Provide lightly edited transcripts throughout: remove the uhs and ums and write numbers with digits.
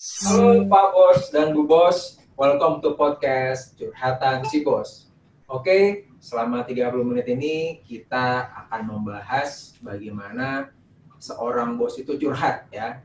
Halo Pak Bos dan Bu Bos, welcome to podcast Curhatan Si Bos. Oke, selama 30 menit ini kita akan membahas bagaimana seorang bos itu curhat ya.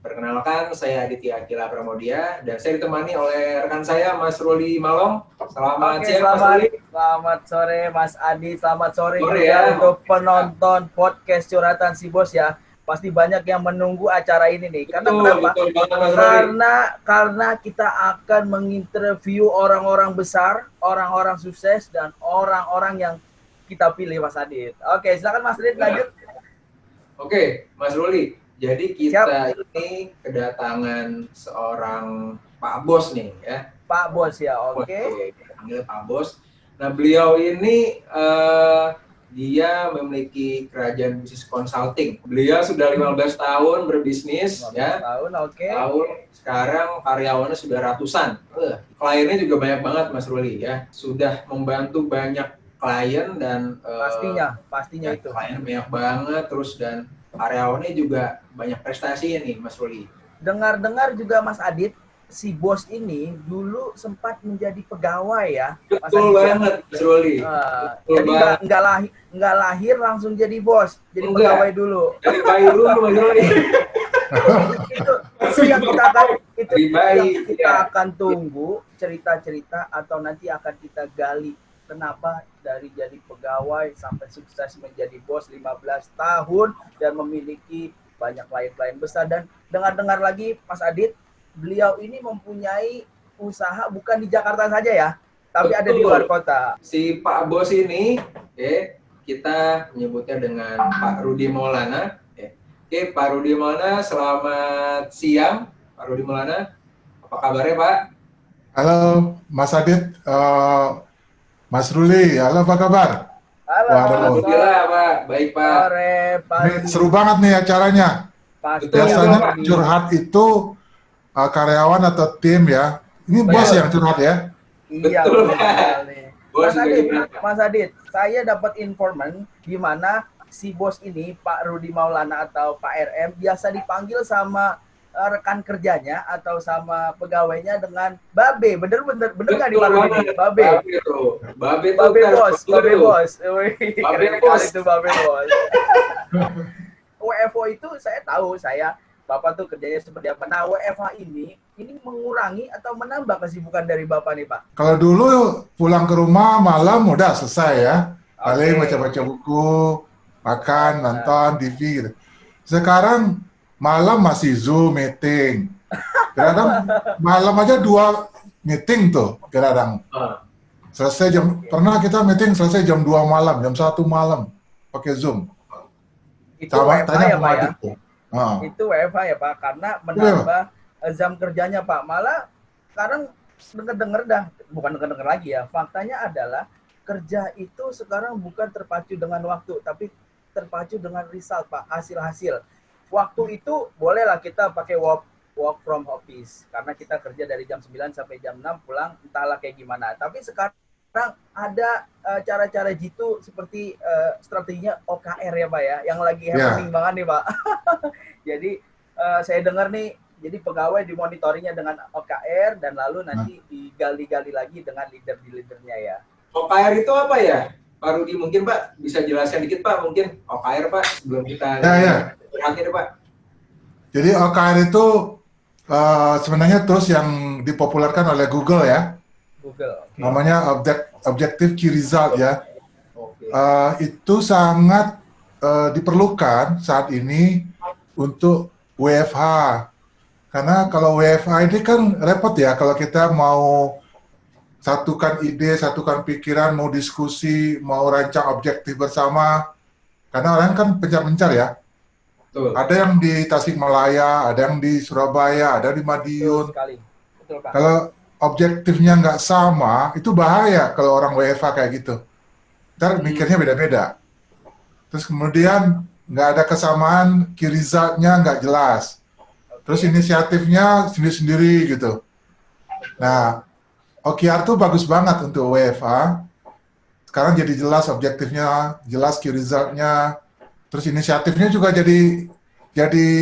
Perkenalkan, saya Aditya Akila Pramodia dan saya ditemani oleh rekan saya Mas Ruli Malong. Selamat siang Mas Ruli. Selamat sore Mas Adi, selamat sore Sore, juga ya. untuk penonton podcast Curhatan Si Bos ya. Pasti banyak yang menunggu acara ini nih. Karena kenapa? Betul banget Mas Ruli. Karena kita akan menginterview orang-orang besar, orang-orang sukses dan orang-orang yang kita pilih Mas Adit. Oke, silakan Mas Adit lanjut. Oke, Mas Ruli. Jadi kita ini kedatangan seorang Pak Bos nih ya. Pak Bos ya, oke. Panggil Pak Bos. Nah, beliau ini dia memiliki kerajaan bisnis consulting. Beliau sudah 15 tahun berbisnis 15 ya. tahun, oke. Sekarang karyawannya sudah ratusan. Kliennya juga banyak banget Mas Ruli ya. Sudah membantu banyak klien dan pastinya itu. Kliennya banyak banget terus dan karyawannya juga banyak prestasi nih Mas Ruli. Dengar-dengar juga Mas Adit, si bos ini dulu sempat menjadi pegawai ya. Betul banget Mas Ruli. Jadi nggak lahir langsung jadi bos, jadi pegawai dulu. Dari bayi dulu Mas Ruli. itu yang kita akan tunggu cerita-cerita atau nanti akan kita gali kenapa dari jadi pegawai sampai sukses menjadi bos 15 tahun dan memiliki banyak klien-klien besar. Dan dengar-dengar lagi Mas Adit, beliau ini mempunyai usaha bukan di Jakarta saja ya, tapi ada di luar kota. Si Pak Bos ini, kita menyebutnya dengan Pak Rudi Maulana. Oke, Pak Rudi Maulana, selamat siang. Pak Rudi Maulana, apa kabarnya Pak? Halo Mas Adit, Mas Ruli, halo apa kabar? Halo. Alhamdulillah Pak, baik Pak. Sore, Pak. Ini seru banget nih acaranya. Biasanya curhat itu karyawan atau tim ya. Ini bos yang curhat ya? Iya, Mas Adit, saya dapat informan di mana si bos ini, Pak Rudi Maulana atau Pak RM, biasa dipanggil sama rekan kerjanya atau sama pegawainya dengan Babe. Bener nggak di Pak Rudi? Babe bos. Babe bos. WFO itu saya tahu, Bapak tuh kerjanya seperti apa. Nah, WFH ini mengurangi atau menambah kesibukan dari Bapak nih, Pak? Kalau dulu pulang ke rumah malam udah selesai ya. Paling baca-baca buku, makan, nonton TV gitu. Sekarang malam masih Zoom meeting. Kadang malam aja 2 meeting tuh kadang. Selesai pernah kita meeting selesai jam 2 malam, jam 1 malam pakai Zoom. Itu WFH ya, Pak ya? Itu WFH ya Pak, karena menambah jam kerjanya Pak. Malah sekarang bukan lagi ya. Faktanya adalah kerja itu sekarang bukan terpacu dengan waktu, tapi terpacu dengan result Pak, hasil-hasil. Waktu itu bolehlah kita pakai work from office, karena kita kerja dari jam 9 sampai jam 6 pulang, entahlah kayak gimana. Tapi sekarang ada cara-cara jitu seperti strateginya OKR ya Pak ya, yang lagi happening banget nih Pak. Jadi saya dengar nih, jadi pegawai dimonitoringnya dengan OKR dan lalu nanti digali-gali lagi dengan leadernya ya. OKR itu apa ya? Pak Rudi mungkin Pak bisa jelaskan dikit Pak, mungkin OKR Pak sebelum kita ya. Pak. Jadi OKR itu sebenarnya tools yang dipopulerkan oleh Google ya. Namanya Objective Key Result ya. Itu sangat diperlukan saat ini untuk WFH. Karena kalau WFH ini kan repot ya kalau kita mau satukan ide, satukan pikiran, mau diskusi, mau rancang objektif bersama. Karena orang kan pencar-pencar ya. Betul. Ada yang di Tasikmalaya, ada yang di Surabaya, ada di Madiun. Betul, Pak. Kalau objektifnya nggak sama, itu bahaya kalau orang WFH kayak gitu. Ntar mikirnya beda-beda. Terus kemudian nggak ada kesamaan, key result-nya nggak jelas. Terus inisiatifnya sendiri-sendiri gitu. Nah, OKR tuh bagus banget untuk WFH. Sekarang jadi jelas objektifnya, jelas key result-nya. Terus inisiatifnya juga jadi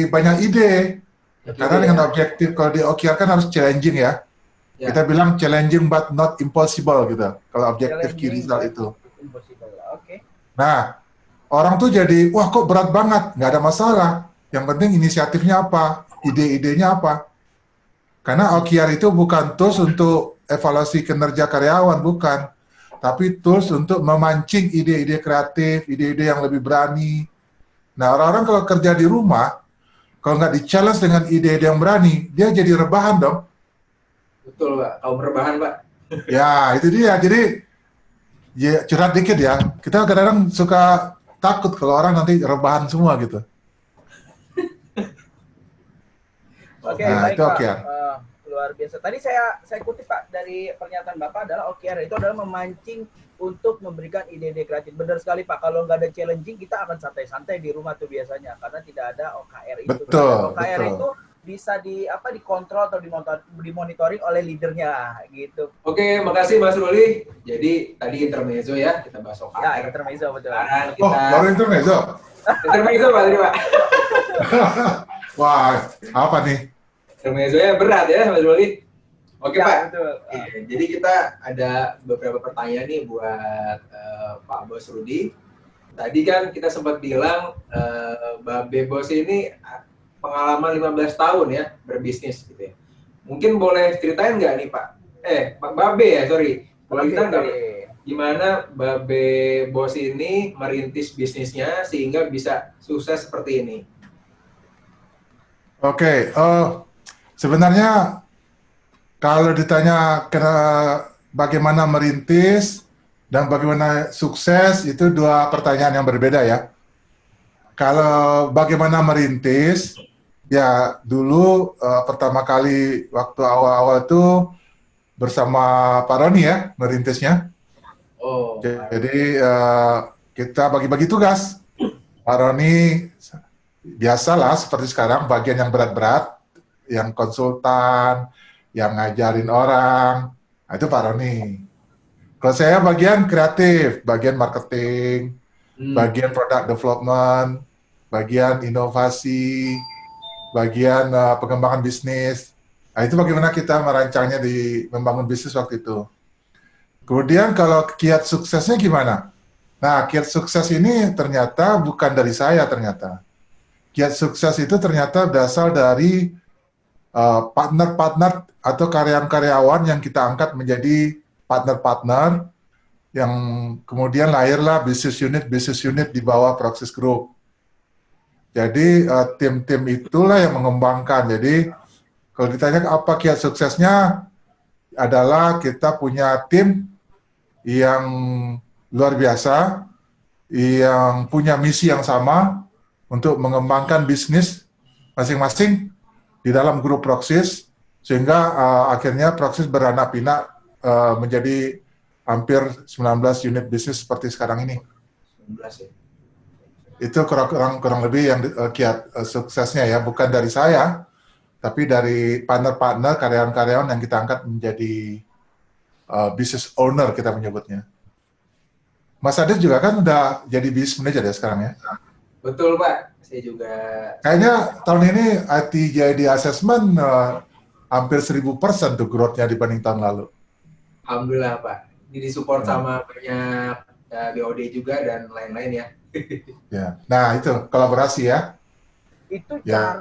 banyak ide. Karena dengan objektif, kalau di OKR kan harus challenging ya. Kita bilang challenging but not impossible gitu. Kalau objektif key result itu. Impossible. Oke. Nah, orang tuh jadi, wah kok berat banget, nggak ada masalah. Yang penting inisiatifnya apa, ide-idenya apa. Karena OKR itu bukan tools untuk evaluasi kinerja karyawan, bukan. Tapi tools untuk memancing ide-ide kreatif, ide-ide yang lebih berani. Nah, orang-orang kalau kerja di rumah, kalau nggak di-challenge dengan ide-ide yang berani, dia jadi rebahan dong. Betul, Pak. Kaum rebahan, Pak. Ya, itu dia. Jadi, ya curhat dikit ya. Kita kadang-kadang suka takut kalau orang nanti rebahan semua gitu. Oke, Nah, baik itu Pak. OKR. Luar biasa. Tadi saya kutip Pak dari pernyataan Bapak adalah OKR itu adalah memancing untuk memberikan ide-ide kreatif. Benar sekali Pak. Kalau nggak ada challenging, kita akan santai-santai di rumah tuh biasanya karena tidak ada OKR itu. Betul, OKR betul. itu bisa dikontrol atau dimonitoring oleh leadernya gitu. Oke, makasih Mas Ruli. Jadi tadi intermezzo ya, kita bahas OKR. Ya, intermezzo betul. Sekarang Oh, kita baru intermezzo? intermezzo Pak, tadi Pak. Wah, apa nih? Intermezzonya berat ya, Mas Ruli. Oke Ya, Pak. betul. Oke, jadi kita ada beberapa pertanyaan nih buat Pak Bos Rudi. Tadi kan kita sempat bilang Babe Bos ini pengalaman 15 tahun ya berbisnis gitu ya. Mungkin boleh ceritain nggak nih Pak? Pak Babe ya, sorry. Boleh kita nggak gimana Babe Bos ini merintis bisnisnya sehingga bisa sukses seperti ini? Oke, sebenarnya kalau ditanya bagaimana merintis dan bagaimana sukses, itu dua pertanyaan yang berbeda ya. Kalau bagaimana merintis, ya dulu pertama kali waktu awal-awal itu bersama Pak Roni ya merintisnya. Oh. Jadi kita bagi-bagi tugas. Pak Roni biasalah seperti sekarang bagian yang berat-berat, yang konsultan, yang ngajarin orang, itu Pak Roni. Kalau saya bagian kreatif, bagian marketing, bagian product development, bagian inovasi, bagian pengembangan bisnis. Nah, itu bagaimana kita merancangnya di membangun bisnis waktu itu. Kemudian kalau kiat suksesnya gimana? Nah, kiat sukses ini ternyata bukan dari saya ternyata. Kiat sukses itu ternyata berasal dari partner-partner atau karyawan-karyawan yang kita angkat menjadi partner-partner yang kemudian lahirlah bisnis unit di bawah Proxys Group. Jadi tim-tim itulah yang mengembangkan. Jadi kalau ditanya apa kiat suksesnya adalah kita punya tim yang luar biasa, yang punya misi yang sama untuk mengembangkan bisnis masing-masing di dalam grup Proxys, sehingga akhirnya Proxys beranak pinak menjadi hampir 19 unit bisnis seperti sekarang ini. 19 ya. Itu kurang lebih yang kiat suksesnya ya, bukan dari saya, tapi dari partner-partner, karyawan-karyawan yang kita angkat menjadi business owner kita menyebutnya. Mas Adit juga kan udah jadi business manager ya sekarang ya? Betul Pak, saya juga. Kayaknya tahun ini IT JID Assessment hampir 1000% tuh growth-nya dibanding tahun lalu. Alhamdulillah Pak, jadi support sama banyak BOD juga dan lain-lain ya. Ya, nah itu kolaborasi ya. Itu Ya.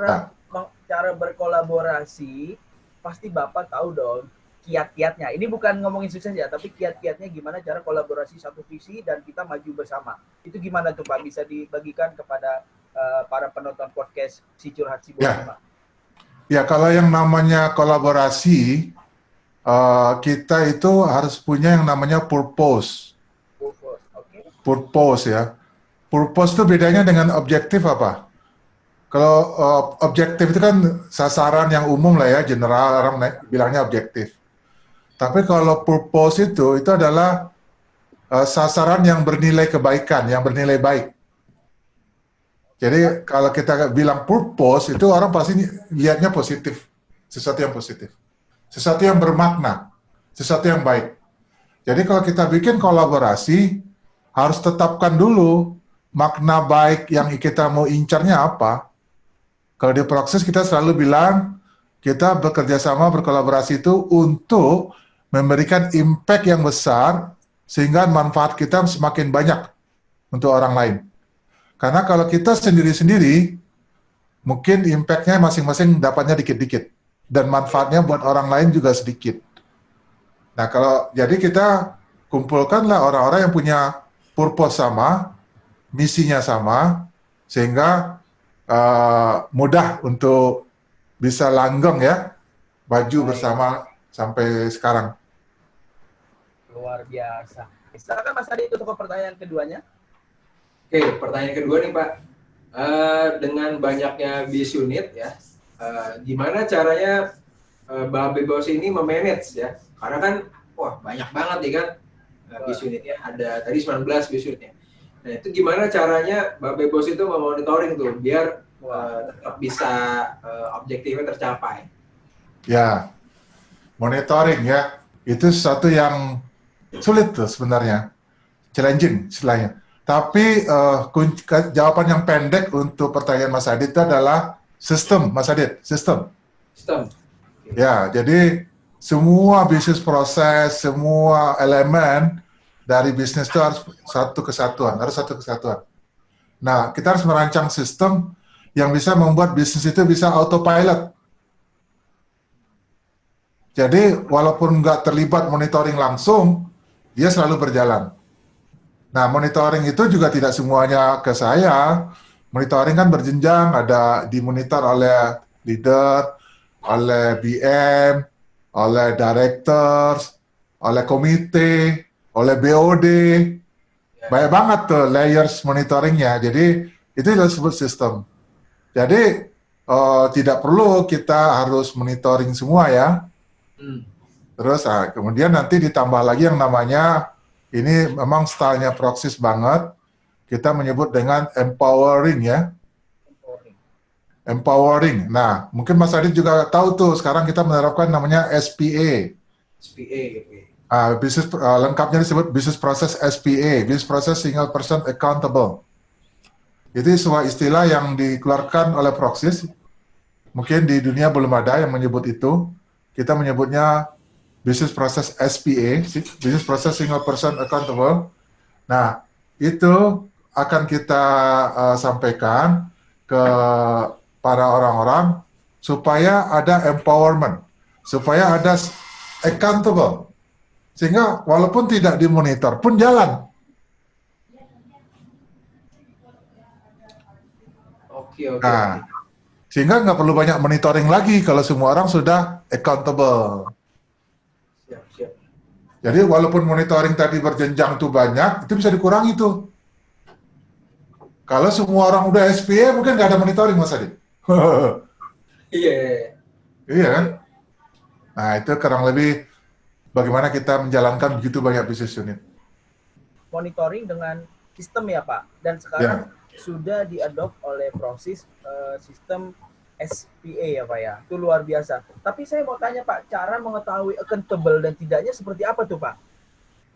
cara berkolaborasi pasti Bapak tahu dong kiat-kiatnya. Ini bukan ngomongin sukses ya, tapi kiat-kiatnya gimana cara kolaborasi satu visi dan kita maju bersama. Itu gimana tuh Pak? Bisa dibagikan kepada para penonton podcast Si Curhat Si Bos, Pak? Ya, kalau yang namanya kolaborasi, kita itu harus punya yang namanya purpose. Purpose ya. Purpose itu bedanya dengan objektif apa? Kalau objektif itu kan sasaran yang umum lah ya, general, orang bilangnya objektif. Tapi kalau purpose itu adalah sasaran yang bernilai kebaikan, yang bernilai baik. Jadi kalau kita bilang purpose, itu orang pasti lihatnya positif, sesuatu yang positif. Sesuatu yang bermakna, sesuatu yang baik. Jadi kalau kita bikin kolaborasi, harus tetapkan dulu makna baik yang kita mau incarnya apa. Kalau di Proxys kita selalu bilang kita bekerja sama, berkolaborasi itu untuk memberikan impact yang besar sehingga manfaat kita semakin banyak untuk orang lain. Karena kalau kita sendiri-sendiri, mungkin impact-nya masing-masing dapatnya dikit-dikit dan manfaatnya buat orang lain juga sedikit. Nah, jadi kita kumpulkanlah orang-orang yang punya purpose sama, misinya sama, sehingga mudah untuk bisa langgeng ya, maju bersama sampai sekarang. Luar biasa. Silakan Mas Adi untuk pertanyaan keduanya. Oke, pertanyaan kedua nih Pak. Dengan banyaknya bis unit ya, gimana caranya Babe Bos ini memanage ya? Karena kan, wah banyak banget nih kan bis unitnya, ada tadi 19 bis unitnya. Nah itu gimana caranya Babe Bos itu memonitoring tuh biar tetap bisa objektifnya tercapai? Ya, monitoring ya, itu sesuatu yang sulit tuh sebenarnya, challenging istilahnya. Tapi jawaban yang pendek untuk pertanyaan Mas Adit itu adalah sistem, Mas Adit, sistem. Sistem. Ya, jadi semua bisnis proses, semua elemen dari bisnis itu harus satu kesatuan. Nah, kita harus merancang sistem yang bisa membuat bisnis itu bisa autopilot. Jadi, walaupun nggak terlibat monitoring langsung, dia selalu berjalan. Nah, monitoring itu juga tidak semuanya ke saya. Monitoring kan berjenjang, ada dimonitor oleh leader, oleh BM, oleh directors, oleh komite, oleh BOD. Banyak banget tuh layers monitoringnya. Jadi, itu disebut sistem. Jadi, tidak perlu kita harus monitoring semua ya. Terus kemudian nanti ditambah lagi yang namanya, ini memang stylenya Proxys banget, kita menyebut dengan empowering ya. Empowering. Nah, mungkin Mas Adit juga tahu tuh, sekarang kita menerapkan namanya SPA. Lengkapnya disebut Business Process SPA, Business Process Single Person Accountable. Itu sebuah istilah yang dikeluarkan oleh Proxys. Mungkin di dunia belum ada yang menyebut itu. Kita menyebutnya Business Process SPA, Business Process Single Person Accountable. Nah, itu akan kita sampaikan ke para orang-orang supaya ada empowerment, supaya ada accountable. Sehingga walaupun tidak dimonitor pun jalan. Oke. Nah, sehingga nggak perlu banyak monitoring lagi kalau semua orang sudah accountable. Siap. Jadi walaupun monitoring tadi berjenjang tuh banyak, itu bisa dikurangi tuh. Kalau semua orang udah SPA, mungkin nggak ada monitoring, Mas Adi. Iya. Iya kan? Nah, itu kurang lebih bagaimana kita menjalankan begitu banyak bisnis unit. Monitoring dengan sistem ya Pak, dan sekarang sudah diadopt oleh Proxys sistem SPA ya Pak ya, itu luar biasa. Tapi saya mau tanya Pak, cara mengetahui accountable dan tidaknya seperti apa tuh Pak?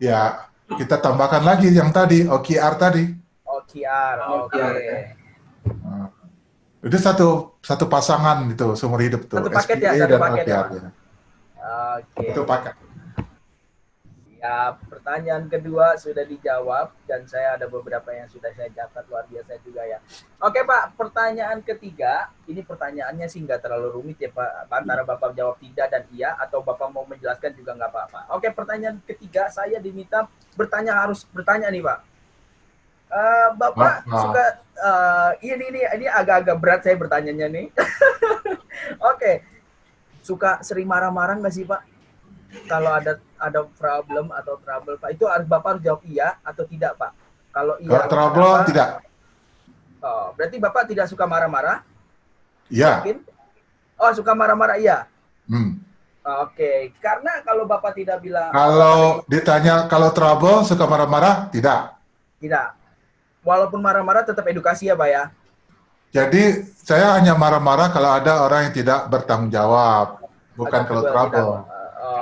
Ya, kita tambahkan lagi yang tadi, OKR tadi. OKR, oke. Nah, itu satu pasangan itu seumur hidup tuh, satu paket SPA ya, satu dan paket OKR. ya. Oke. Itu paket. Ya, pertanyaan kedua sudah dijawab dan saya ada beberapa yang sudah saya catat, luar biasa juga ya. Oke Pak, pertanyaan ketiga, ini pertanyaannya sih nggak terlalu rumit ya Pak, antara Bapak jawab tidak dan iya, atau Bapak mau menjelaskan juga nggak apa-apa. Oke, pertanyaan ketiga, saya diminta harus bertanya nih Pak. Bapak suka, ini agak-agak berat saya bertanyanya nih. Oke, suka sering marah-marah nggak sih Pak? Kalau ada problem atau trouble Pak, itu Bapak harus jawab iya atau tidak Pak. Kalau iya, trouble tidak. Oh, berarti Bapak tidak suka marah-marah? Iya. Mungkin? Oh, suka marah-marah iya. Oke, karena kalau Bapak tidak bilang. Kalau ditanya kalau trouble suka marah-marah, tidak. Tidak. Walaupun marah-marah tetap edukasi ya Pak ya. Jadi saya hanya marah-marah kalau ada orang yang tidak bertanggung jawab, bukan kalau trouble.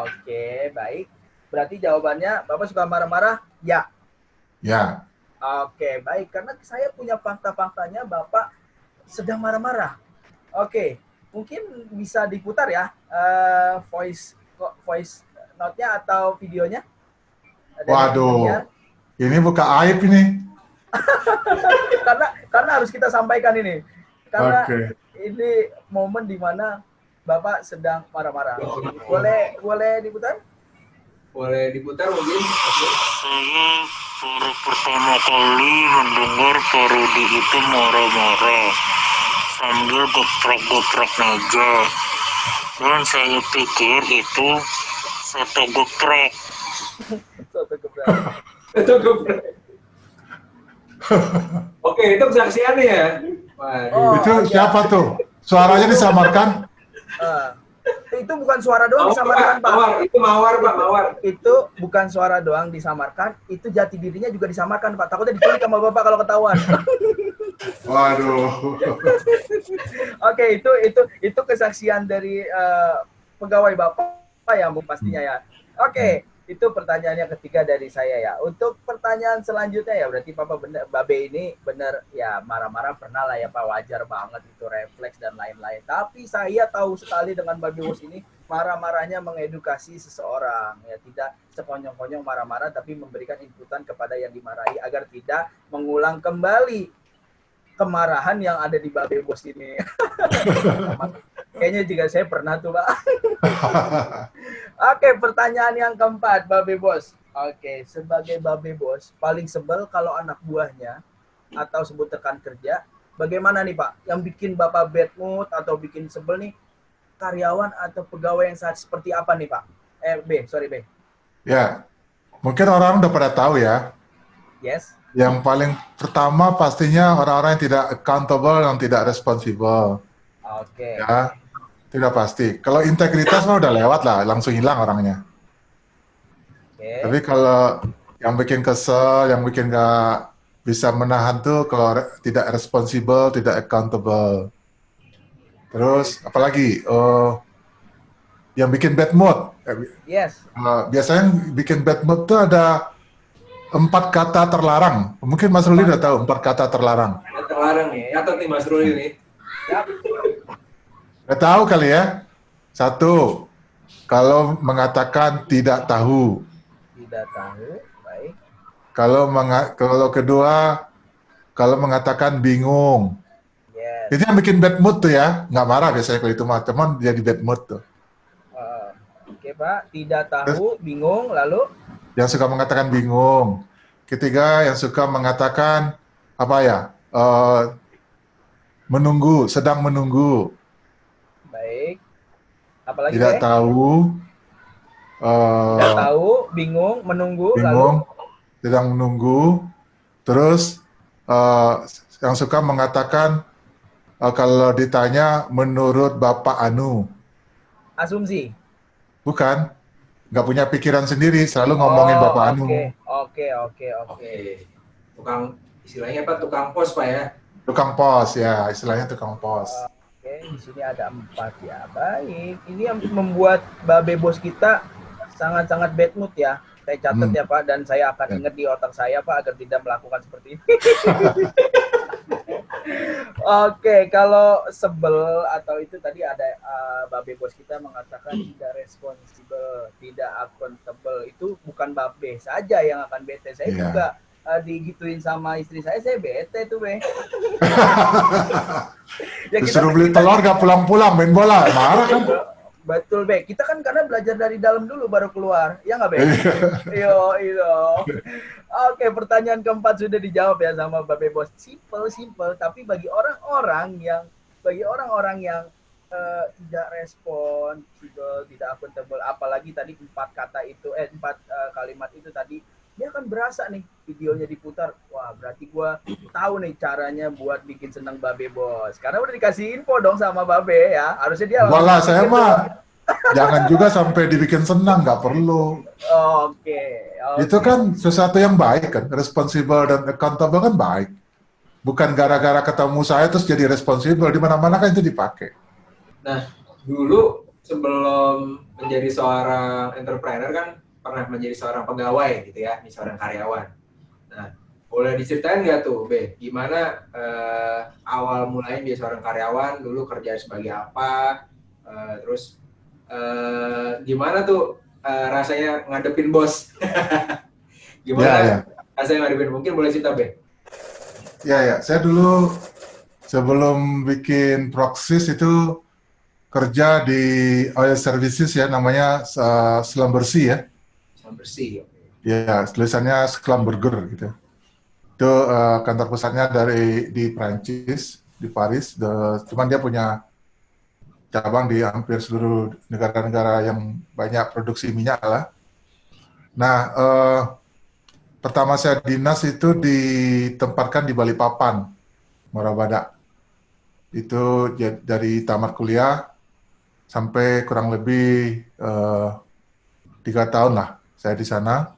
Oke, baik. Berarti jawabannya Bapak suka marah-marah? Ya. Ya. Oke, baik. Karena saya punya fakta-faktanya Bapak sedang marah-marah. Oke, mungkin bisa diputar ya voice note-nya atau videonya. Ada Waduh, ini buka aib ini. karena harus kita sampaikan ini. Karena Oke. ini momen di mana Bapak sedang marah-marah. Boleh diputar? Boleh diputar mungkin? Saya baru pertama kali mendengar parodi itu marah-marah sambil geprek-geprek meja. Dan saya pikir itu soto geprek. Soto geprek. Itu geprek. Oke, itu kesaksiannya ya. Waduh. Itu iya. siapa tuh? Suaranya disamarkan? Itu bukan suara doang disamarkan, Pak. Itu mawar, Pak, mawar. Itu bukan suara doang disamarkan, itu jati dirinya juga disamarkan, Pak. Takutnya diculik sama Bapak kalau ketahuan. Waduh. Oke, itu kesaksian dari pegawai Bapak ya, Bu, pastinya ya. Oke, itu pertanyaannya ketiga dari saya ya. Untuk pertanyaan selanjutnya ya, berarti Papa bener, Babe ini bener ya marah-marah pernah lah ya Pak, wajar banget itu refleks dan lain-lain. Tapi saya tahu sekali dengan Babe Bos ini marah-marahnya mengedukasi seseorang ya, tidak sekonyong-konyong marah-marah tapi memberikan inputan kepada yang dimarahi agar tidak mengulang kembali kemarahan yang ada di Babe Bos ini. Kayaknya juga saya pernah tuh, Pak. Oke, pertanyaan yang keempat, Babe Bos. Oke, sebagai Babe Bos, paling sebel kalau anak buahnya atau sebut rekan kerja, bagaimana nih Pak? Yang bikin Bapak bad mood atau bikin sebel nih, karyawan atau pegawai yang saat seperti apa nih Pak? B. Ya, mungkin orang udah pada tahu ya. Yes. Yang paling pertama pastinya orang-orang yang tidak accountable, yang tidak responsible. Oke. Ya, tidak pasti. Kalau integritas mah udah lewat lah, langsung hilang orangnya. Oke. Tapi kalau yang bikin kesel, yang bikin nggak bisa menahan tuh kalau tidak responsible, tidak accountable. Terus apalagi yang bikin bad mood. Yes. Biasanya yang bikin bad mood tuh ada 4 kata terlarang. Mungkin Mas Ruli udah tahu 4 kata terlarang. Terlarang nih, catat nih Mas Ruli nih. Yap. Nggak tahu kali ya. 1, kalau mengatakan tidak tahu. Tidak tahu. Baik. Kalau kedua, kalau mengatakan bingung. Yes. Itu yang bikin bad mood tuh ya. Nggak marah biasanya kalau itu mah, cuman jadi bad mood tuh. Oke Pak, tidak tahu, bingung, lalu? Yang suka mengatakan bingung. Ketiga, yang suka mengatakan apa ya? Menunggu, sedang menunggu. Baik. Apalagi Tidak tahu. Tidak tahu, bingung, menunggu, bingung, lalu? sedang menunggu. Terus yang suka mengatakan kalau ditanya menurut Bapak Anu. Asumsi. Bukan. Nggak punya pikiran sendiri, selalu ngomongin Bapak Anu. Oke. Tukang, istilahnya apa? Tukang pos, Pak ya? Tukang pos, ya. Istilahnya tukang pos. Oke, di sini ada 4 ya. Baik. Ini yang membuat Babe Bos kita sangat-sangat bad mood ya. Saya catat ya Pak, dan saya akan ingat di otak saya Pak agar tidak melakukan seperti ini. Oke, kalau sebel atau itu tadi ada Babe Bos kita mengatakan tidak responsibel, tidak accountable. Itu bukan Babe saja yang akan bete. Saya juga digituin sama istri saya bete tuh, Be. Ya, disuruh beli telur gak pulang-pulang, main bola, marah kan? Betul, Be. Kita kan karena belajar dari dalam dulu baru keluar. Ya nggak, Be? Iyo. Oke, pertanyaan keempat sudah dijawab ya sama Babe Bos. Simple. Tapi bagi orang-orang yang tidak responsibel, tidak accountable, apalagi tadi 4 kalimat itu tadi, dia akan berasa nih videonya diputar. Wah, berarti gua tahu nih caranya buat bikin senang Babe Bos. Karena udah dikasih info dong sama Babe ya. Harusnya dia malah saya mah jangan juga sampai dibikin senang, nggak perlu. Oke. Itu kan sesuatu yang baik kan, responsible dan accountable kan baik. Bukan gara-gara ketemu saya terus jadi responsible, di mana-mana kan itu dipakai. Nah, dulu sebelum menjadi seorang entrepreneur kan pernah menjadi seorang pegawai gitu ya, seorang karyawan. Nah, Boleh diceritain nggak tuh, Be? Gimana awal mulanya dia seorang karyawan, dulu kerja sebagai apa, terus gimana tuh rasanya ngadepin bos? Ya, Gimana ya. rasanya ngadepin? Mungkin boleh cerita, Be? Ya, ya. Saya dulu sebelum bikin Proxys itu kerja di oil services ya, namanya Schlumberger ya. Sama bersih. Oke. Ya, tulisannya Schlumberger gitu. Itu kantor pusatnya di Prancis, di Paris. Cuman dia punya cabang di hampir seluruh negara-negara yang banyak produksi minyak lah. Nah, pertama saya dinas itu ditempatkan di Balikpapan, Morabada. Itu dari tamat kuliah sampai kurang lebih 3 tahun lah saya di sana.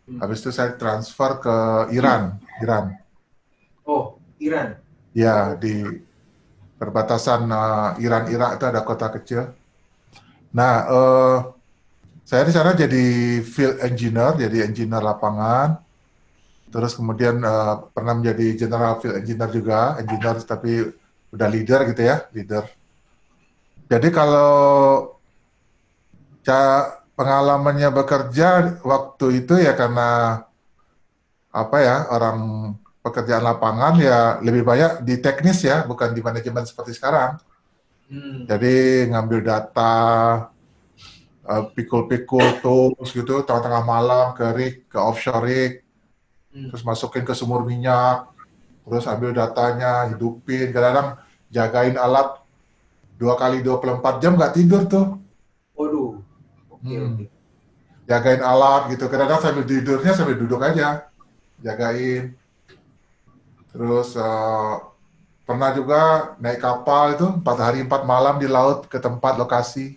Habis itu saya transfer ke Iran. Oh, Iran. Ya, di perbatasan Iran-Irak itu ada kota kecil. Nah, saya di sana jadi field engineer, jadi engineer lapangan. Terus kemudian pernah menjadi general field engineer juga, engineer tapi udah leader gitu ya, leader. Jadi kalau pengalamannya bekerja waktu itu ya karena apa ya, orang pekerjaan lapangan ya lebih banyak di teknis ya, bukan di manajemen seperti sekarang. Jadi ngambil data, pikul-pikul tools gitu, tengah-tengah malam ke rig, ke offshore rig, terus masukin ke sumur minyak, terus ambil datanya, hidupin, kadang-kadang jagain alat 2 kali 24 jam nggak tidur tuh. Waduh. Oke. Jagain alat gitu, kadang-kadang sambil tidurnya sambil duduk aja, jagain. Terus pernah juga naik kapal itu 4 hari 4 malam di laut ke tempat lokasi.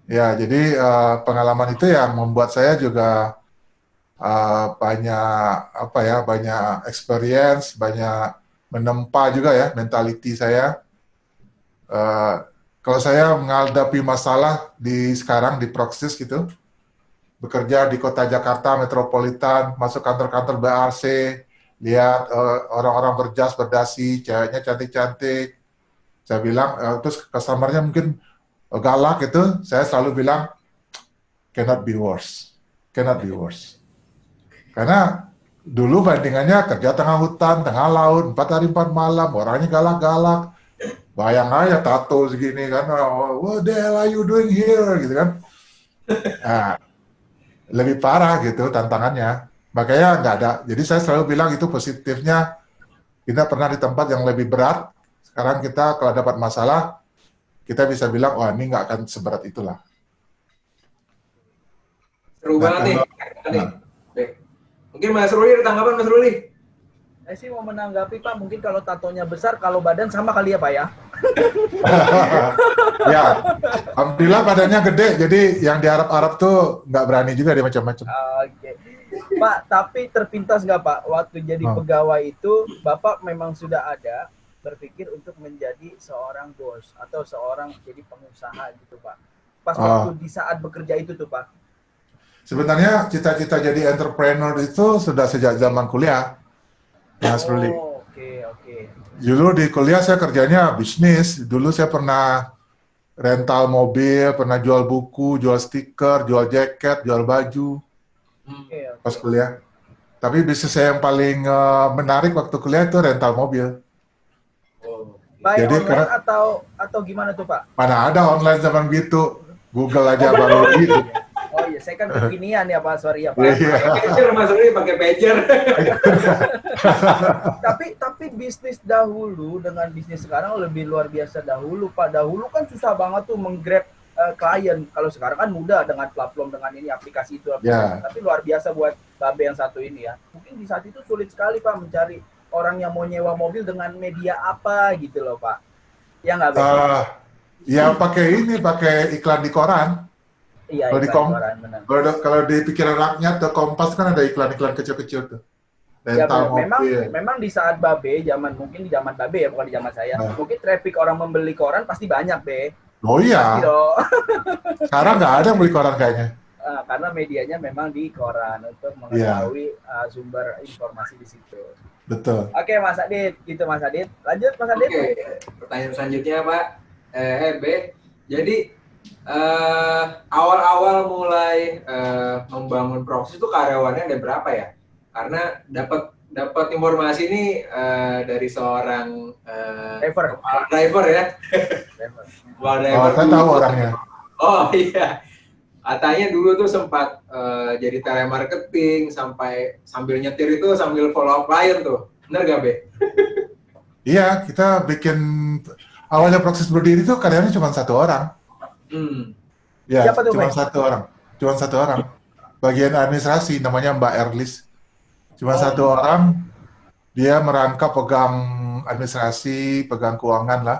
Ya, jadi pengalaman itu yang membuat saya juga banyak experience, banyak menempa juga ya mentality saya. Kalau saya menghadapi masalah sekarang di Proxys gitu, bekerja di kota Jakarta metropolitan, masuk kantor-kantor BRC, lihat orang-orang berjas berdasi, ceweknya cantik-cantik. Saya bilang, terus customer-nya mungkin galak itu, saya selalu bilang, cannot be worse. Karena dulu bandingannya kerja tengah hutan, tengah laut, 4 hari 4 malam, orangnya galak-galak. Bayang aja tato segini kan, what the hell are you doing here, gitu kan. Nah, lebih parah gitu tantangannya. Makanya nggak ada, jadi saya selalu bilang itu positifnya, kita pernah di tempat yang lebih berat, sekarang kita kalau dapat masalah, kita bisa bilang, wah ini nggak akan seberat itulah. Seru banget nih. Mungkin Mas Ruli ada tanggapan, Mas Ruli? Saya sih mau menanggapi Pak, mungkin kalau tatonya besar, kalau badan sama kali ya Pak ya? Ya, alhamdulillah badannya gede, jadi yang di Arab-Arab tuh nggak berani juga dia macam-macam. Oke. Pak, tapi terpintas nggak Pak, waktu jadi pegawai itu, Bapak memang sudah ada berpikir untuk menjadi seorang bos atau seorang jadi pengusaha gitu Pak? Pas waktu di saat bekerja itu tuh Pak? Sebenarnya cita-cita jadi entrepreneur itu sudah sejak zaman kuliah, Mas Ruli. Oke. Dulu di kuliah saya kerjanya bisnis. Dulu saya pernah rental mobil, pernah jual buku, jual stiker, jual jaket, jual baju pas kuliah. Tapi bisnis saya yang paling menarik waktu kuliah itu rental mobil. Baik jadi online atau gimana tuh Pak? Mana ada online zaman gitu. Google aja baru gitu. Oh iya, saya kan kekinian ya Pak, sorry ya Pak. Pager Mas Ruli, pakai pager. tapi bisnis dahulu dengan bisnis sekarang lebih luar biasa dahulu Pak. Dahulu kan susah banget tuh menggrab klien. Kalau sekarang kan mudah dengan platform, dengan ini aplikasi itu. Tapi luar biasa buat Babe yang satu ini ya. Mungkin di saat itu sulit sekali Pak mencari orang yang mau nyewa mobil dengan media apa gitu loh Pak. Ya nggak ya pakai iklan di koran. Iya, kalau di pikiran rakyat ke Kompas kan ada iklan-iklan kecil-kecil tuh. Ya, memang di saat Babe, mungkin di zaman Babe ya, bukan di zaman saya. Mungkin traffic orang membeli koran pasti banyak, Be. Oh iya. Sekarang nggak ada yang beli koran kayaknya. karena medianya memang di koran untuk mengetahui sumber informasi di situ. Betul. Oke, Mas Adit, gitu Mas Adit. Lanjut Mas Adit. Oke, pertanyaan selanjutnya Pak, B. Jadi awal-awal mulai membangun Proxys itu karyawannya ada berapa ya? Karena dapat informasi ini dari seorang driver ya. Saya tahu orangnya. Oh iya, katanya dulu tuh sempat jadi telemarketing sambil nyetir itu sambil follow up klien tuh, benar gak Be? Iya, kita bikin awalnya Proxys berdiri tuh karyawannya cuma 1 orang. Ya, Siapa tuh, cuma Be? 1 orang, cuma 1 orang. Bagian administrasi namanya Mbak Erlis. Cuma 1 orang, dia merangkap pegang administrasi, pegang keuangan lah.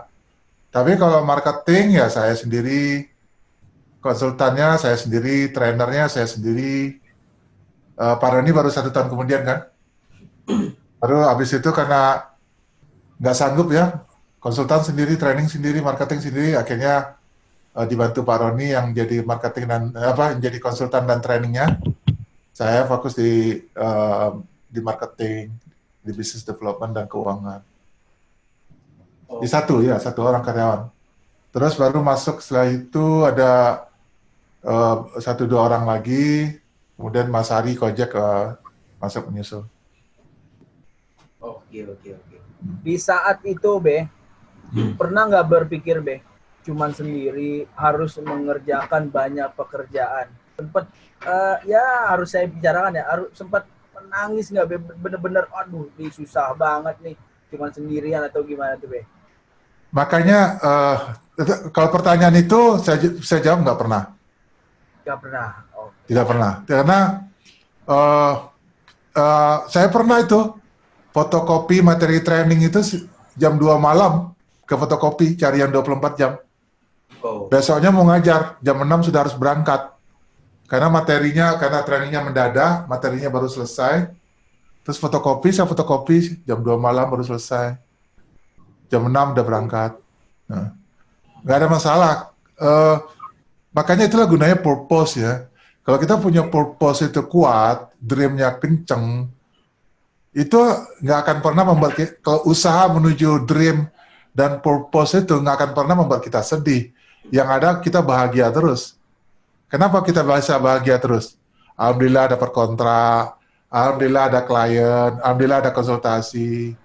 Tapi kalau marketing ya saya sendiri, konsultannya saya sendiri, trainernya saya sendiri. Pak Roni baru 1 tahun kemudian kan. Baru habis itu karena nggak sanggup ya, konsultan sendiri, training sendiri, marketing sendiri, akhirnya dibantu Pak Roni yang jadi marketing dan jadi konsultan dan trainingnya. Saya fokus di marketing, di business development dan keuangan. Di 1 orang karyawan. Terus baru masuk setelah itu ada 1-2 orang lagi, kemudian Mas Ari Kojek masuk menyusul. Oke. Di saat itu, Be, pernah nggak berpikir, Be, cuman sendiri harus mengerjakan banyak pekerjaan? Sempat, harus saya bicarakan ya, sempat menangis nggak, Be? Bener-bener, aduh, ini susah banget nih, cuman sendirian atau gimana tuh, Be? Makanya, kalau pertanyaan itu, saya jawab nggak pernah. Nggak pernah? Oh. Tidak pernah, karena saya pernah itu, fotokopi materi training itu jam 2 malam ke fotokopi, cari yang 24 jam. Besoknya mau ngajar, jam 6 sudah harus berangkat. Karena trainingnya mendadak, materinya baru selesai. Terus saya fotokopi, jam 2 malam baru selesai. Jam 6 udah berangkat. Nah, nggak ada masalah. Makanya itulah gunanya purpose ya. Kalau kita punya purpose itu kuat, dream-nya kenceng, itu nggak akan pernah membuat kalau usaha menuju dream dan purpose itu nggak akan pernah membuat kita sedih. Yang ada kita bahagia terus. Kenapa kita bisa bahagia terus? Alhamdulillah dapat kontrak, alhamdulillah ada klien, alhamdulillah ada konsultasi.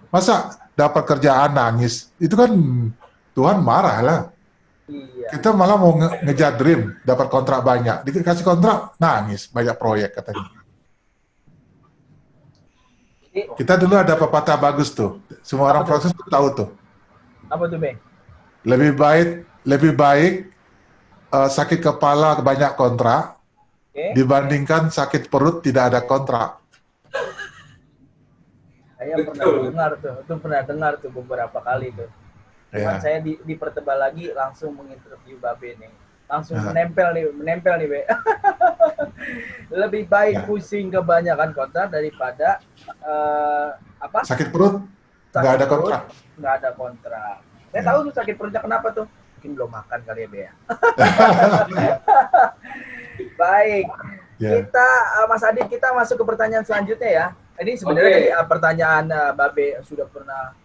Masa dapat kerjaan nangis? Itu kan Tuhan marah lah. Iya. Kita malah mau ngejar dream, dapat kontrak banyak. Dikasih kontrak, nangis, banyak proyek katanya. Kita dulu ada pepatah bagus tuh. Semua orang Proses tuh tahu tuh. Apa tuh, Be? Lebih baik sakit kepala banyak kontrak dibandingkan sakit perut tidak ada kontrak. Saya pernah dengar tuh beberapa kali tuh. Cuman saya dipertebal lagi langsung menginterview Babe nih. Langsung menempel nih, Be. Lebih baik pusing kebanyakan kontrak daripada sakit perut nggak ada kontrak. Nggak ada kontrak. Saya tahu tuh sakit perutnya kenapa tuh. Mungkin belum makan kali ya, Be ya. Baik. Kita Mas Adit, kita masuk ke pertanyaan selanjutnya ya. Ini sebenarnya pertanyaan Babe sudah pernah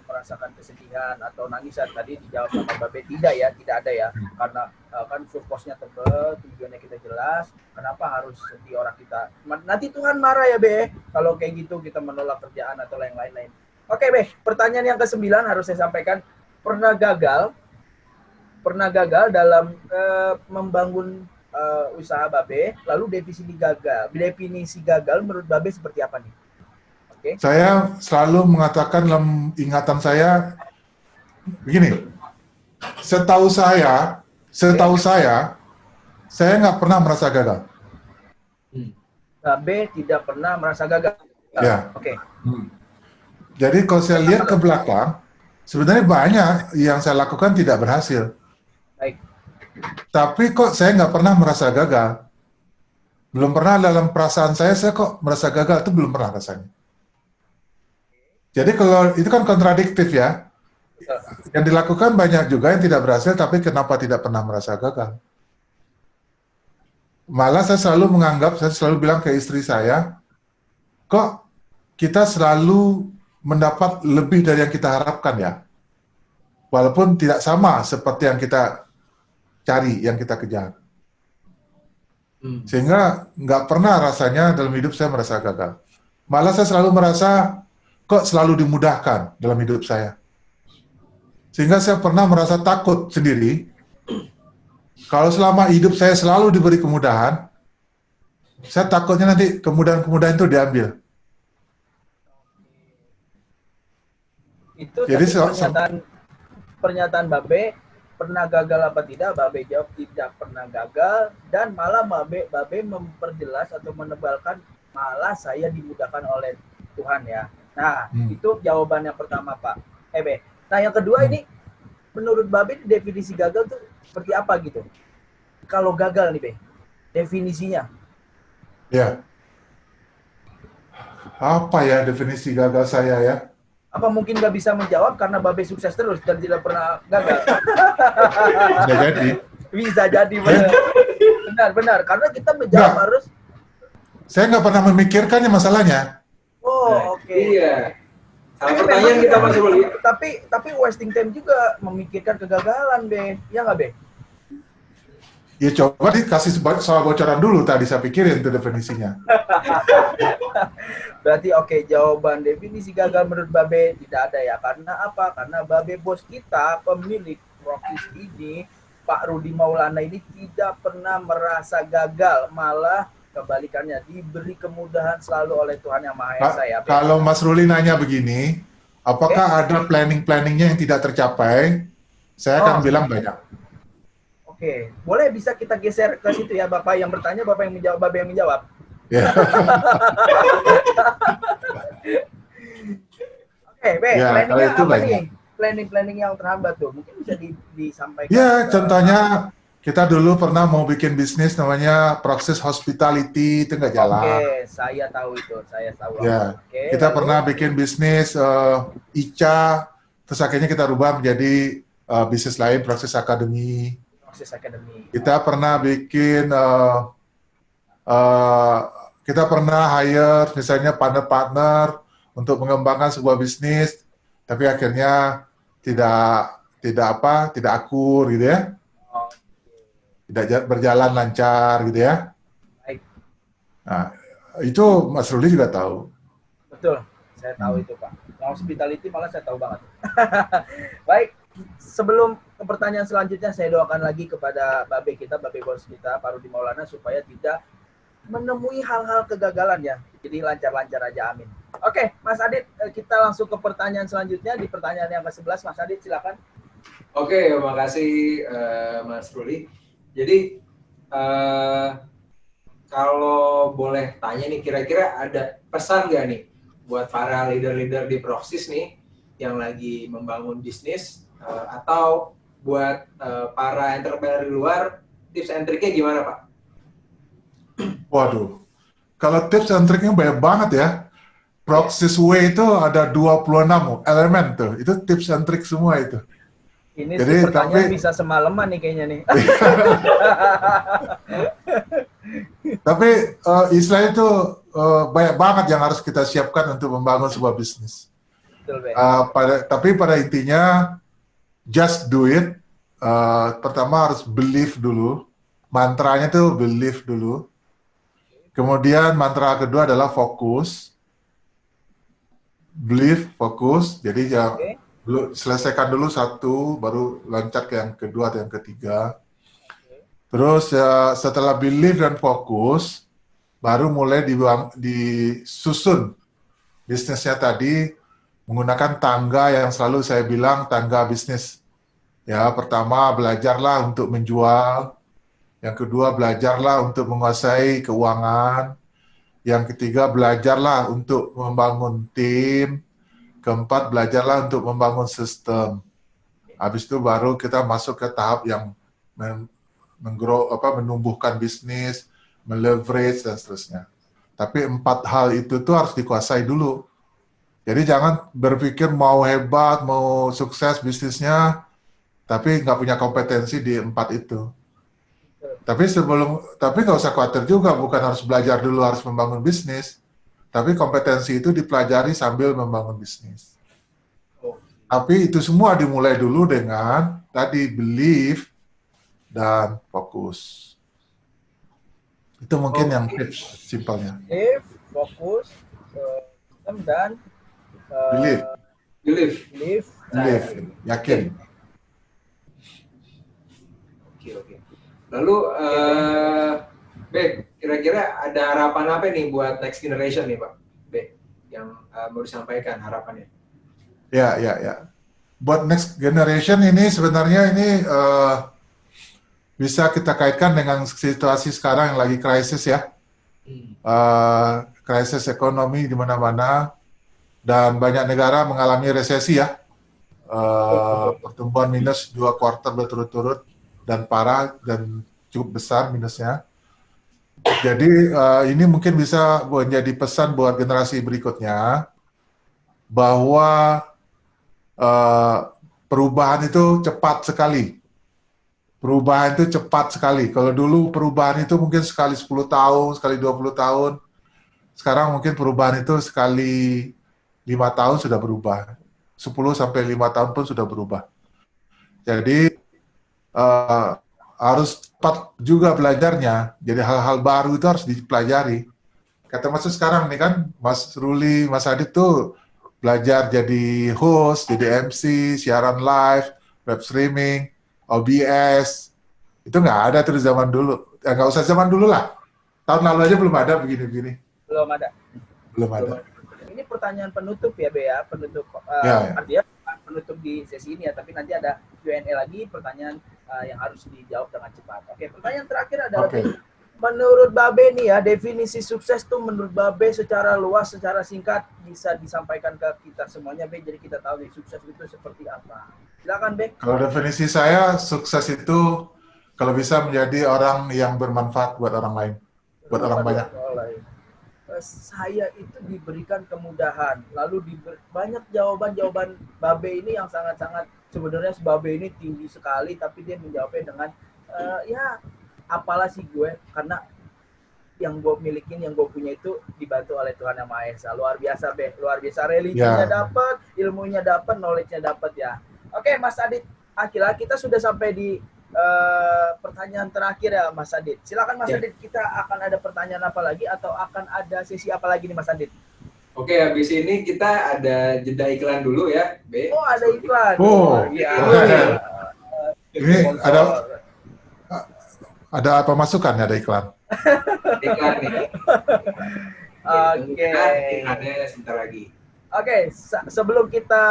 merasakan kesedihan atau nangisan, tadi dijawab sama Babe tidak ada ya, karena kan purpose-nya tebel, tujuannya kita jelas, kenapa harus sedih orang kita, nanti Tuhan marah ya, Be, kalau kayak gitu kita menolak kerjaan atau lain-lain. Oke, Be, pertanyaan yang ke-9 harus saya sampaikan, pernah gagal dalam membangun usaha Babe, lalu definisi gagal menurut Babe seperti apa nih? Saya selalu mengatakan dalam ingatan saya begini, setahu saya nggak pernah merasa gagal. Babe tidak pernah merasa gagal. Ya. Jadi kalau saya lihat ke belakang, sebenarnya banyak yang saya lakukan tidak berhasil. Baik. Tapi kok saya nggak pernah merasa gagal. Belum pernah dalam perasaan saya kok merasa gagal, itu belum pernah rasanya. Jadi kalau itu kan kontradiktif ya. Yang dilakukan banyak juga yang tidak berhasil, tapi kenapa tidak pernah merasa gagal? Malah saya selalu bilang ke istri saya, kok kita selalu mendapat lebih dari yang kita harapkan ya. Walaupun tidak sama seperti yang kita cari, yang kita kejar. Sehingga nggak pernah rasanya dalam hidup saya merasa gagal. Malah saya selalu merasa kok selalu dimudahkan dalam hidup saya. Sehingga saya pernah merasa takut sendiri, kalau selama hidup saya selalu diberi kemudahan, saya takutnya nanti kemudahan-kemudahan itu diambil. Itu Jadi pernyataan Babe pernah gagal apa tidak? Babe jawab tidak pernah gagal, dan malah Babe memperjelas atau menebalkan malah saya dimudahkan oleh Tuhan ya. Nah, itu jawaban yang pertama, Pak. Be. Nah, yang kedua ini menurut Babe definisi gagal tuh seperti apa gitu? Kalau gagal nih, Be, definisinya. Ya. Apa ya definisi gagal saya ya? Apa mungkin nggak bisa menjawab karena Babe sukses terus dan tidak pernah gagal? Bisa jadi. Bisa jadi, benar. Karena kita menjawab harus. Saya nggak pernah memikirkannya masalahnya. Oh, oke. Iya. Salah pertanyaan kita Mas Ruli. Tapi wasting time juga memikirkan kegagalan, Be. Ya nggak, Be? Ya coba dikasih soal bocoran dulu tadi saya pikirin itu definisinya. Berarti oke, jawaban definisi gagal menurut Babe tidak ada ya. Karena apa? Karena Babe bos kita, pemilik Proksis ini, Pak Rudi Maulana ini tidak pernah merasa gagal, malah kebalikannya diberi kemudahan selalu oleh Tuhan Yang Maha Esa ya. Kalau Mas Ruli nanya begini, apakah ada planning-planningnya yang tidak tercapai? Saya akan bilang banyak. Oke, boleh bisa kita geser ke situ ya, Bapak yang bertanya, Bapak yang menjawab, Bapak yang menjawab. Ya. Oke, Be, Ya, planningnya itu apa banyak. nih? Planning yang terhambat tuh, mungkin bisa disampaikan. Ya, contohnya kita dulu pernah mau bikin bisnis namanya Proksis Hospitality, itu nggak jalan. Oke, saya tahu itu, saya tahu. Ya, Oke, kita lalu? pernah bikin bisnis ICA, terus akhirnya kita rubah menjadi bisnis lain, Proksis Academy. Proksis Academy. Kita pernah bikin, kita pernah hire misalnya partner-partner untuk mengembangkan sebuah bisnis, tapi akhirnya tidak akur gitu ya, tidak berjalan lancar gitu ya. Baik. Nah, itu Mas Ruli juga tahu. Betul, saya tahu itu, Pak. Yang hospitality malah saya tahu banget. Baik, sebelum ke pertanyaan selanjutnya, saya doakan lagi kepada Babe kita, Babe bos kita, Pak Rudi Maulana, supaya tidak menemui hal-hal kegagalan ya. Jadi lancar-lancar aja, amin. Oke, Mas Adit, kita langsung ke pertanyaan selanjutnya. Di pertanyaan yang ke-11, Mas Adit, silakan. Oke, makasih Mas Ruli. Jadi, kalau boleh tanya nih, kira-kira ada pesan nggak nih buat para leader-leader di Proksis nih yang lagi membangun bisnis, atau buat para entrepreneur di luar, tips and triknya gimana, Pak? Waduh, kalau tips and triknya banyak banget ya. Proksis Way itu ada 26 elemen tuh, itu tips and trik semua itu. Ini Jadi, sih pertanyaan bisa semalaman nih kayaknya nih. Tapi istilahnya itu banyak banget yang harus kita siapkan untuk membangun sebuah bisnis. Betul, Tapi pada intinya, just do it. Pertama harus believe dulu. Mantranya tuh believe dulu. Kemudian mantra kedua adalah fokus. Believe, fokus. Jadi selesaikan dulu satu, baru loncat ke yang kedua atau yang ketiga. Terus setelah believe dan fokus, baru mulai disusun bisnisnya tadi menggunakan tangga yang selalu saya bilang tangga bisnis. Ya, pertama belajarlah untuk menjual. Yang kedua belajarlah untuk menguasai keuangan. Yang ketiga belajarlah untuk membangun tim. Keempat belajarlah untuk membangun sistem. Habis itu baru kita masuk ke tahap yang menumbuhkan bisnis, meleverage dan seterusnya. Tapi 4 hal itu tuh harus dikuasai dulu. Jadi jangan berpikir mau hebat, mau sukses bisnisnya, tapi nggak punya kompetensi di 4 itu. Tapi nggak usah khawatir juga, bukan harus belajar dulu harus membangun bisnis, tapi kompetensi itu dipelajari sambil membangun bisnis. Oh, Tapi itu semua dimulai dulu dengan tadi belief dan fokus. Itu mungkin yang tips simpelnya. Belief, fokus, dan Belief, belief. yakin. Oke. Lalu, Be, kira-kira ada harapan apa nih buat next generation nih, Pak? Be, yang mau disampaikan harapannya. Ya. Buat next generation ini sebenarnya ini bisa kita kaitkan dengan situasi sekarang yang lagi krisis ya. Krisis ekonomi di mana-mana dan banyak negara mengalami resesi ya. Pertumbuhan minus 2 kuartal berturut-turut dan parah dan cukup besar minusnya. Jadi ini mungkin bisa menjadi pesan buat generasi berikutnya bahwa perubahan itu cepat sekali. Perubahan itu cepat sekali. Kalau dulu perubahan itu mungkin sekali 10 tahun, sekali 20 tahun. Sekarang mungkin perubahan itu sekali 5 tahun sudah berubah. 10 sampai 5 tahun pun sudah berubah. Jadi harus cepat juga belajarnya. Jadi hal-hal baru itu harus dipelajari. Kata Mas sekarang nih kan, Mas Ruli, Mas Adit tuh belajar jadi host, jadi MC, siaran live, web streaming, OBS. Itu nggak ada tuh di zaman dulu. Ya, nggak usah zaman dulu lah. Tahun lalu aja belum ada begini-begini. Belum ada. Ini pertanyaan penutup ya, Bea, penutup artinya penutup di sesi ini ya, tapi nanti ada Q&A lagi, pertanyaan yang harus dijawab dengan cepat. Oke, pertanyaan terakhir adalah menurut Babe nih ya, definisi sukses tuh menurut Babe secara luas, secara singkat bisa disampaikan ke kita semuanya, Be, jadi kita tahu nih sukses itu seperti apa. Silakan, Be. Kalau definisi saya, sukses itu kalau bisa menjadi orang yang bermanfaat buat orang lain, buat orang banyak. Saya itu diberikan kemudahan, lalu banyak jawaban Babe ini yang sangat-sangat sebenarnya Babe ini tinggi sekali, tapi dia menjawabnya dengan ya apalah sih gue, karena yang gue milikin, yang gue punya itu dibantu oleh Tuhan Yang Maha Esa. Luar biasa, Be, luar biasa, religinya dapat, ilmunya dapat, knowledge-nya dapat ya. Oke, Mas Adit, akhirnya kita sudah sampai di pertanyaan terakhir ya, Mas Adit. Silakan Mas Adit, kita akan ada pertanyaan apa lagi atau akan ada sesi apa lagi nih Mas Adit? Oke, habis ini kita ada jeda iklan dulu ya, Be. Oh, ada iklan. Ini ada pemasukan, ada iklan. Iklan nih. Oke. Ada sebentar lagi. Oke, sebelum kita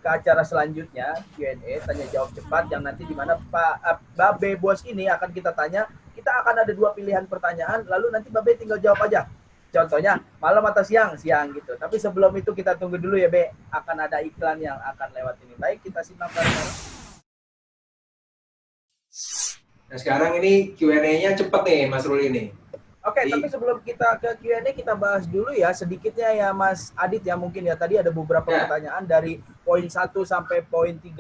ke acara selanjutnya, Q&A, tanya jawab cepat, yang nanti di mana Pak Babe Bos ini akan kita tanya, kita akan ada 2 pilihan pertanyaan, lalu nanti Babe tinggal jawab aja. Contohnya, malam atau siang gitu. Tapi sebelum itu kita tunggu dulu ya, Be. Akan ada iklan yang akan lewat ini. Baik, kita simak bareng. Nah, sekarang ini Q&A-nya cepet nih, Mas Ruli ini. Oke, tapi sebelum kita ke Q&A, kita bahas dulu ya sedikitnya ya Mas Adit ya, mungkin ya tadi ada beberapa pertanyaan dari poin 1 sampai poin 13,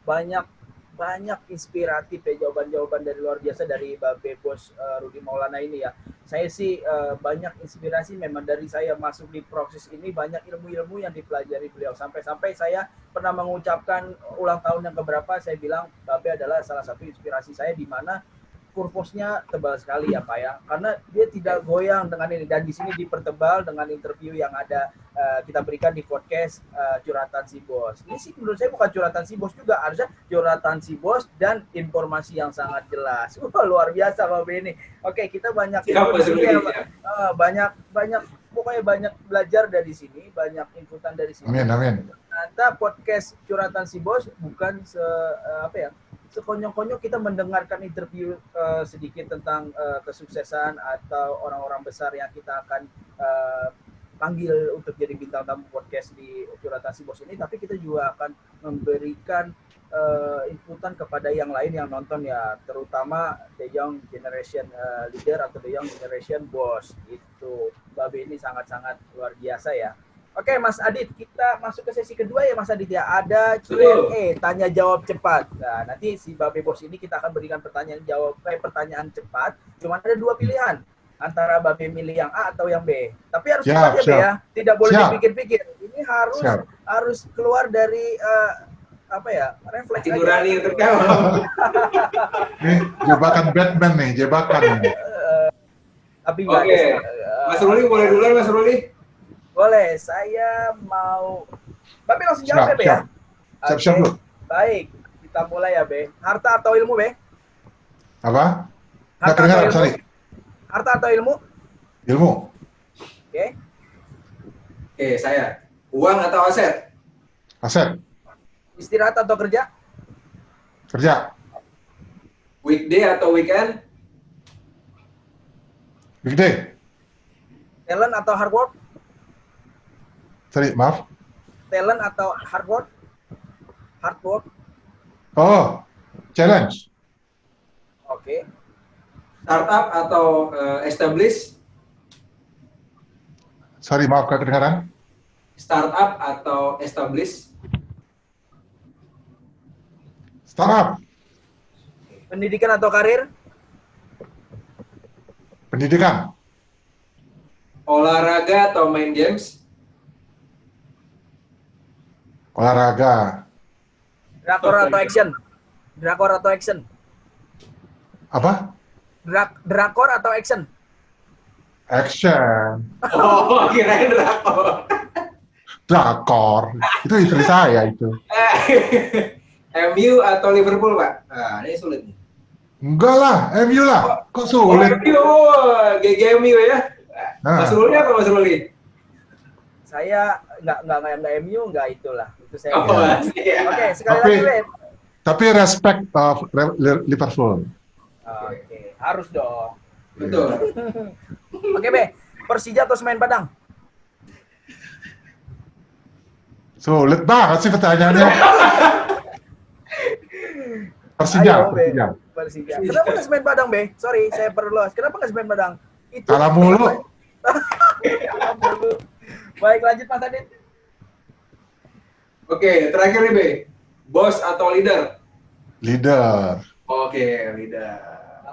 banyak inspiratif ya, jawaban-jawaban dari luar biasa dari Babe Bos Rudi Maulana ini ya. Saya sih banyak inspirasi memang dari saya masuk di proses ini, banyak ilmu-ilmu yang dipelajari beliau. Sampai-sampai saya pernah mengucapkan ulang tahun yang keberapa, saya bilang Babe adalah salah satu inspirasi saya, di mana kurvosnya tebal sekali ya Pak ya, karena dia tidak goyang dengan ini, dan di sini dipertebal dengan interview yang ada kita berikan di podcast Curhatan Si Bos. Ini sih menurut saya bukan curhatan si bos juga, harusnya curhatan si bos dan informasi yang sangat jelas. Luar biasa Babe ini. Oke, kita banyak pokoknya banyak belajar dari sini, banyak inputan dari sini. Amin. Ternyata podcast Curhatan Si Bos bukan sekonyong-konyong kita mendengarkan interview sedikit tentang kesuksesan atau orang-orang besar yang kita akan panggil untuk jadi bintang tamu podcast di Curhatan Si Bos ini, tapi kita juga akan memberikan inputan kepada yang lain yang nonton ya, terutama The Young Generation Leader atau The Young Generation Boss itu. Babe ini sangat-sangat luar biasa ya. Oke, Mas Adit, kita masuk ke sesi kedua ya, Mas Adit ya. Ada Q&A, tanya jawab cepat. Nah, nanti si Babe Bos ini kita akan berikan pertanyaan cepat. Cuma ada 2 pilihan, antara Babe milih yang A atau yang B. Tapi harus cepat ya, Be ya. Tidak boleh dipikir-pikir. Ini harus keluar dari refleks nurani yang terkawal. Ini jebakan Batman nih, jebakan nih. Tapi enggak Mas Ruli boleh duluan, Mas Ruli? Boleh, saya mau... Babe langsung jawab ya, Be ya? Siap-siap dulu. Baik, kita mulai ya, Be. Harta atau ilmu, Be? Apa? Harta atau ilmu? Sorry. Harta atau ilmu? Ilmu. Oke. Oke, saya. Uang atau aset? Aset. Istirahat atau kerja? Kerja. Weekday atau weekend? Weekday. Talent atau hard work? Sorry, maaf. Talent atau hard work? Hard work. Oh, challenge. Oke. Startup atau establish? Sorry, maaf kedengaran. Startup atau establish? Startup. Pendidikan atau karir? Pendidikan. Olahraga atau main games? Olahraga. Drakor atau action? Drakor atau action? Apa? Drakor atau action? Action. Oh, kirain drakor. Drakor. Itu istri saya itu. MU atau Liverpool, Pak? Nah, ini sulit nih. Enggak lah, MU lah. Kok sulit? MU, GGMU ya? Mas Ruli apa Mas Ruli? Saya nggak MU, nggak itulah. Itu saya. Iya. Oke, sekali lagi, Be. Tapi respect of Liverpool. Oke, harus dong. Betul. Oke, Be. Persija atau Semen Padang? Sulit banget sih pertanyaannya. Persija. Persija. Kenapa nggak Semen Padang, Be? Sorry, saya perluas. Kenapa nggak Semen Padang? Itu Kalah mulu. Baik, lanjut Mas Adit. Oke, terakhir nih, Be. Bos atau leader? Leader. Oke, leader.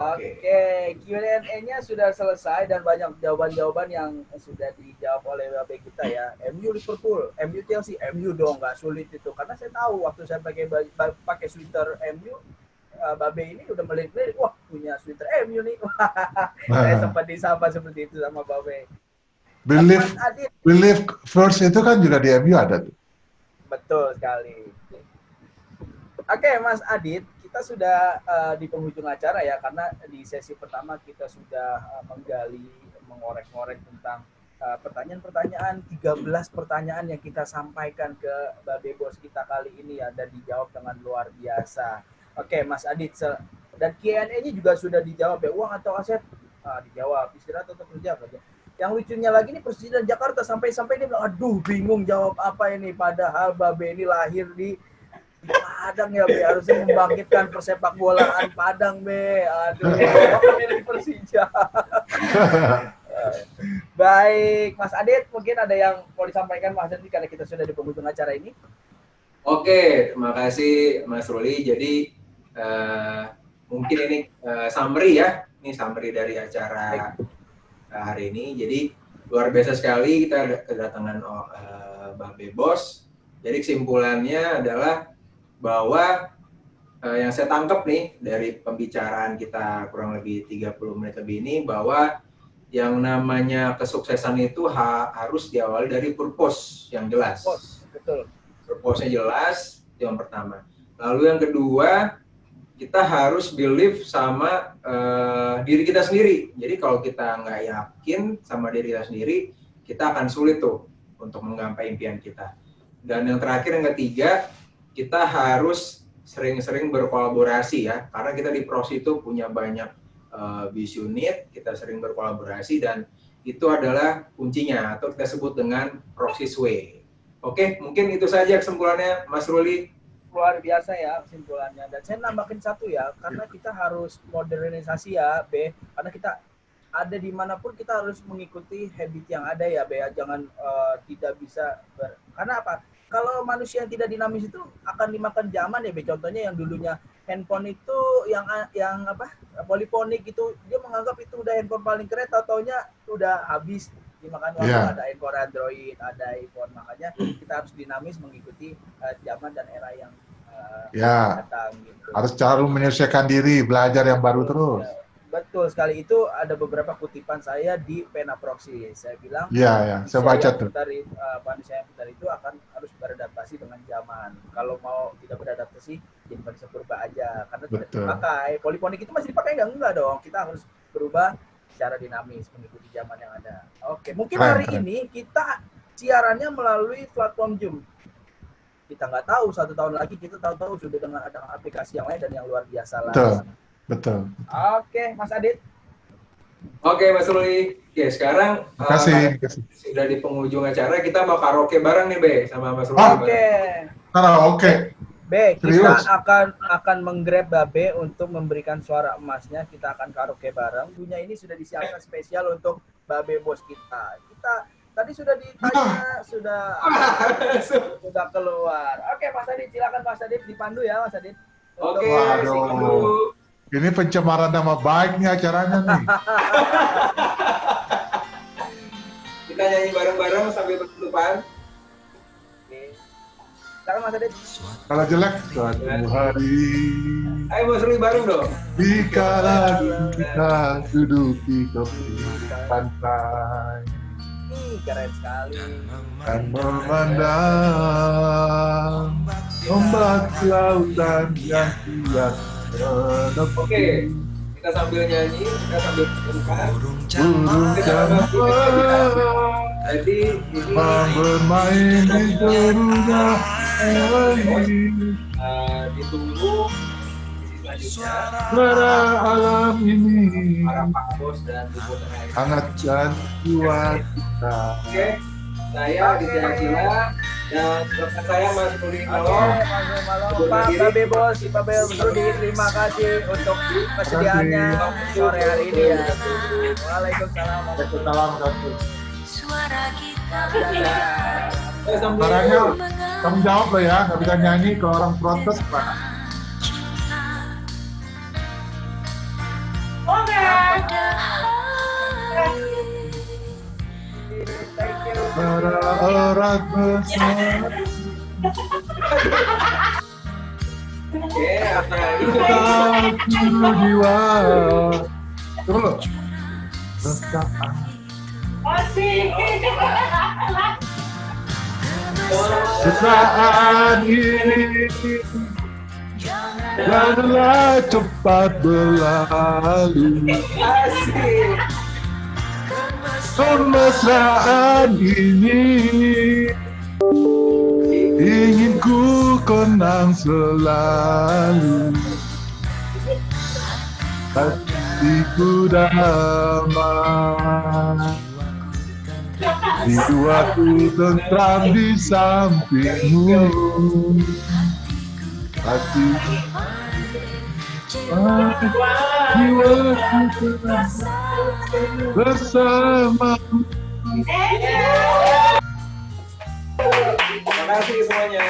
Oke, Q&A-nya sudah selesai dan banyak jawaban-jawaban yang sudah dijawab oleh Babe kita ya. MU Liverpool, MU Chelsea, MU dong, nggak sulit itu. Karena saya tahu waktu saya pakai sweater MU, Babe ini udah melirik-lirik, wah punya sweater MU nih. Saya sempat disapa seperti itu sama Babe. Believe first itu kan juga di MU ada tuh. Betul sekali. Oke, Mas Adit, kita sudah di penghujung acara ya, karena di sesi pertama kita sudah menggali, mengorek-ngorek tentang pertanyaan-pertanyaan, 13 pertanyaan yang kita sampaikan ke Babe Bos kita kali ini ya, dan dijawab dengan luar biasa. Oke, Mas Adit, dan Q&A-nya juga sudah dijawab ya, uang atau aset? Dijawab, istirahat atau kerja? Yang lucunya lagi nih Persija dan Jakarta, sampai-sampai dia bilang, aduh bingung jawab apa ini, padahal Babe ini lahir di Padang ya, Be, harusnya membangkitkan persepak bolaan Padang, Be. Aduh, milik Persija. Baik, Mas Adit, mungkin ada yang mau disampaikan Mas Adit karena kita sudah di penghujung acara ini. Oke, terima kasih Mas Ruli. Jadi mungkin ini summary ya, ini summary dari acara hari ini. Jadi luar biasa sekali kita kedatangan Babe Bos. Jadi kesimpulannya adalah bahwa yang saya tangkap nih dari pembicaraan kita kurang lebih 30 menit lebih ini, bahwa yang namanya kesuksesan itu harus diawali dari purpose yang jelas. Betul. Purpose-nya jelas, itu yang pertama. Lalu yang kedua, kita harus believe sama diri kita sendiri. Jadi kalau kita nggak yakin sama diri kita sendiri, kita akan sulit tuh untuk menggapai impian kita. Dan yang terakhir, yang ketiga, kita harus sering-sering berkolaborasi ya, karena kita di Pros itu punya banyak business unit, kita sering berkolaborasi dan itu adalah kuncinya, atau kita sebut dengan Proxys Way. Oke, mungkin itu saja kesimpulannya, Mas Ruli. Luar biasa ya kesimpulannya. Dan saya nambahin satu ya, karena kita harus modernisasi ya, B, karena kita ada dimanapun kita harus mengikuti habit yang ada ya, Bea. Jangan tidak bisa karena apa? Kalau manusia yang tidak dinamis itu akan dimakan zaman ya, Be. Contohnya yang dulunya handphone itu yang apa? Poliponik itu, dia menganggap itu udah handphone paling keren, taunya udah habis dimakan waktu. Ada handphone Android, ada iPhone. Makanya kita harus dinamis mengikuti zaman dan era yang datang gitu. Harus selalu menyelesaikan diri, belajar yang baru terus. Ya, betul sekali. Itu ada beberapa kutipan saya di Pena Proxy. Saya bilang, saya baca tuh. Manusia yang pintar itu harus beradaptasi dengan zaman. Kalau mau tidak beradaptasi, jadi manusia purba aja. Karena tidak dipakai. Poliponik itu masih dipakai enggak dong. Kita harus berubah secara dinamis mengikuti zaman yang ada. Oke, mungkin hari ini kita siarannya melalui platform Zoom. Kita nggak tahu 1 tahun lagi kita tahu-tahu sudah dengan ada aplikasi yang lain dan yang luar biasa lah. Betul. Oke, Mas Adit. Oke, Mas Ruli. Oke, sekarang Makasih. Sudah di penghujung acara, kita mau karaoke bareng nih, Be, sama Mas Ruli. Oke. Karaoke. Be, kita akan menggrab Babe untuk memberikan suara emasnya. Kita akan karaoke bareng. Dunia ini sudah disiapkan spesial untuk Babe bos kita. Tadi sudah ditanya, sudah keluar. Oke, Mas Adit, silakan Mas Adit dipandu ya, Mas Adit. Oke, waduh. Ini pencemaran nama baik nih acaranya nih. Kita nyanyi bareng-bareng sambil berpelukan. Oke. Silakan Mas Adit. Kalau jelek, suatu hari. Ayo Mas Ruli bareng dong. Dikala kita duduk di tepi pantai. Keren sekali. Dan memandang ombak lautan yang kiat menepi. Oke, kita sambil nyanyi, kita sambil berpelukan. Burung campuran Jadi ini bermain di derunya air. Ditunggu di selanjutnya. Suara alam ini Para Pak Bos dan Bu Bos yang lain. hangat dan kuat kita. Oke, saya Aditya Akila dan rekan saya Mas Ruli Malo. Pak Babe Bos, Pak Babe Rudi, terima kasih untuk kesediaannya sore hari ini ya. Waalaikumsalam. Waalaikumsalam. Suara kita Barangnya tanggung jawab loh ya, nggak bisa nyanyi ke orang protes Pak. Para erat bersama Oke, itu satu jiwa. Terus loh. Resapan. Saat ini janganlah cepat berlalu. asik. Kemesraan ini ingin ku kenang selalu. Hatiku damai, jiwaku tentram di sampingmu. Hatiku jiwaku bersamamu. Terima kasih semuanya.